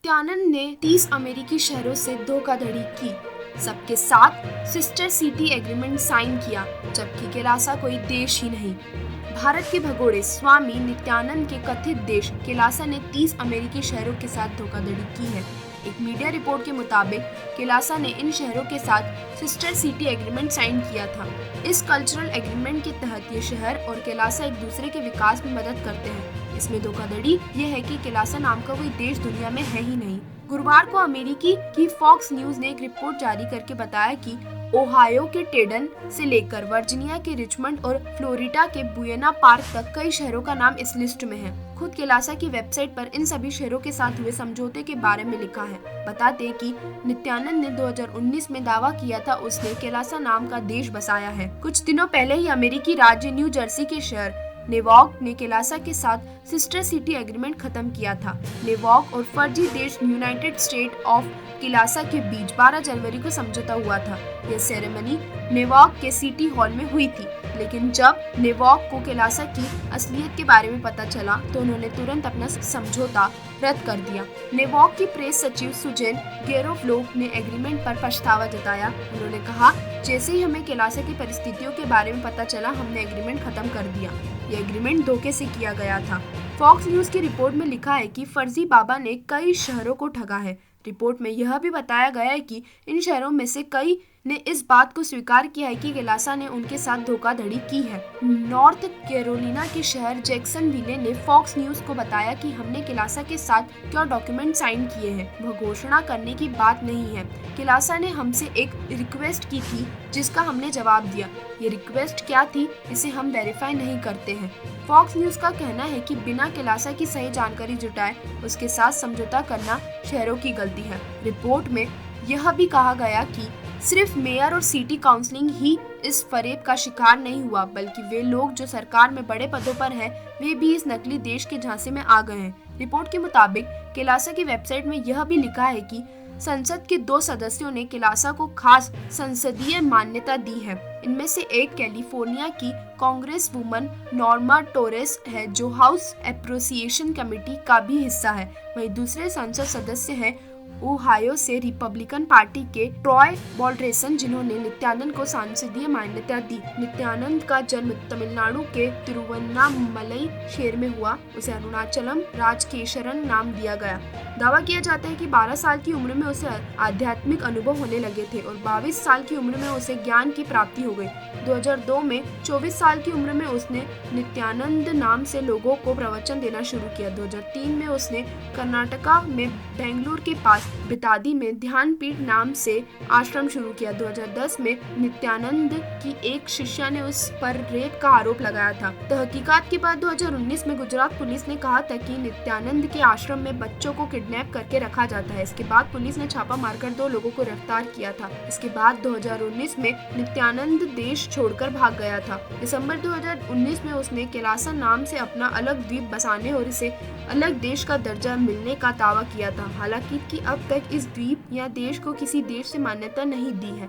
नित्यानंद ने 30 अमेरिकी शहरों से धोखाधड़ी की, सबके साथ सिस्टर सिटी एग्रीमेंट साइन किया, जबकि केलासा कोई देश ही नहीं। भारत के भगोड़े स्वामी नित्यानंद के कथित देश केलासा ने 30 अमेरिकी शहरों के साथ धोखाधड़ी की है। एक मीडिया रिपोर्ट के मुताबिक केलासा ने इन शहरों के साथ सिस्टर सिटी एग्रीमेंट साइन किया था। इस कल्चरल एग्रीमेंट के तहत ये शहर और केलासा एक दूसरे के विकास में मदद करते हैं। इसमें धोखाधड़ी ये है कि केलासा नाम का कोई देश दुनिया में है ही नहीं। गुरुवार को अमेरिकी की फॉक्स न्यूज ने एक रिपोर्ट जारी करके बताया कि ओहायो के टेडन से लेकर वर्जीनिया के रिचमंड और फ्लोरिडा के बुएना पार्क तक कई शहरों का नाम इस लिस्ट में है। खुद केलासा की वेबसाइट पर इन सभी शहरों के साथ हुए समझौते के बारे में लिखा है। बता दें कि नित्यानंद ने 2019 में दावा किया था उसने केलासा नाम का देश बसाया है। कुछ दिनों पहले ही अमेरिकी राज्य न्यू जर्सी के शहर नेवार्क ने केलासा के साथ सिस्टर सिटी एग्रीमेंट खत्म किया था। नेवार्क और फर्जी देश यूनाइटेड स्टेट ऑफ केलासा के बीच 12 जनवरी को समझौता हुआ था। यह सेरेमनी नेवार्क के सिटी हॉल में हुई थी, लेकिन जब नेवार्क को केलासा की असलियत के बारे में पता चला तो उन्होंने तुरंत अपना समझौता रद्द कर दिया। नेवार्क की प्रेस सचिव सुजेन गेरोफ्लोक ने एग्रीमेंट पर पछतावा जताया। उन्होंने कहा, जैसे ही हमें केलासा की परिस्थितियों के बारे में पता चला, हमने एग्रीमेंट खत्म कर दिया। यह एग्रीमेंट धोखे से किया गया था। फॉक्स न्यूज की रिपोर्ट में लिखा है कि फर्जी बाबा ने कई शहरों को ठगा है। रिपोर्ट में यह भी बताया गया है कि इन शहरों में से कई ने इस बात को स्वीकार किया है कि केलासा ने उनके साथ धोखाधड़ी की है। नॉर्थ कैरोलिना के शहर जैक्सनविले ने फॉक्स न्यूज को बताया कि हमने केलासा के साथ क्या डॉक्यूमेंट साइन किए हैं, वह घोषणा करने की बात नहीं है। केलासा ने हमसे एक रिक्वेस्ट की थी जिसका हमने जवाब दिया। ये रिक्वेस्ट क्या थी, इसे हम वेरीफाई नहीं करते हैं। फॉक्स न्यूज का कहना है कि बिना केलासा की सही जानकारी जुटाए उसके साथ समझौता करना शहरों की गलती है। रिपोर्ट में यह भी कहा गया कि सिर्फ मेयर और सिटी काउंसिलिंग ही इस फरेब का शिकार नहीं हुआ, बल्कि वे लोग जो सरकार में बड़े पदों पर हैं, वे भी इस नकली देश के झांसे में आ गए हैं। रिपोर्ट के मुताबिक केलासा की वेबसाइट में यह भी लिखा है कि संसद के 2 सदस्यों ने केलासा को खास संसदीय मान्यता दी है। इनमें से एक कैलिफोर्निया की कांग्रेस वुमन नॉर्मा टोरेस है, जो हाउस एप्रोसिएशन कमेटी का भी हिस्सा है। वहीं दूसरे संसद सदस्य हैं ओहायो से रिपब्लिकन पार्टी के ट्रॉय बॉल्ड्रेसन, जिन्होंने नित्यानंद को सांसदीय मान्यता दी। नित्यानंद का जन्म तमिलनाडु के तिरुवन्नामलई शहर में हुआ। उसे अरुणाचलम राजकेशरन नाम दिया गया। दावा किया जाता है कि 12 साल की उम्र में उसे आध्यात्मिक अनुभव होने लगे थे और 22 साल की उम्र में उसे ज्ञान की प्राप्ति हो गई। 2002 में 24 साल की उम्र में उसने नित्यानंद नाम से लोगों को प्रवचन देना शुरू किया। 2003 में उसने कर्नाटका में बेंगलुरु के पास बितादी में ध्यानपीठ नाम से आश्रम शुरू किया। 2010 में नित्यानंद की एक शिष्या ने उस पर रेप का आरोप लगाया था। तहकीकात के बाद 2019 में गुजरात पुलिस ने कहा था कि नित्यानंद के आश्रम में बच्चों को किडनैप करके रखा जाता है। इसके बाद पुलिस ने छापा मारकर 2 लोगों को गिरफ्तार किया था। इसके बाद 2019 में नित्यानंद देश छोड़कर भाग गया था। दिसंबर 2019 में उसने केलासा नाम से अपना अलग द्वीप बसाने और इसे अलग देश का दर्जा मिलने का दावा किया था। हालांकि अब तक इस द्वीप या देश को किसी देश से मान्यता नहीं दी है।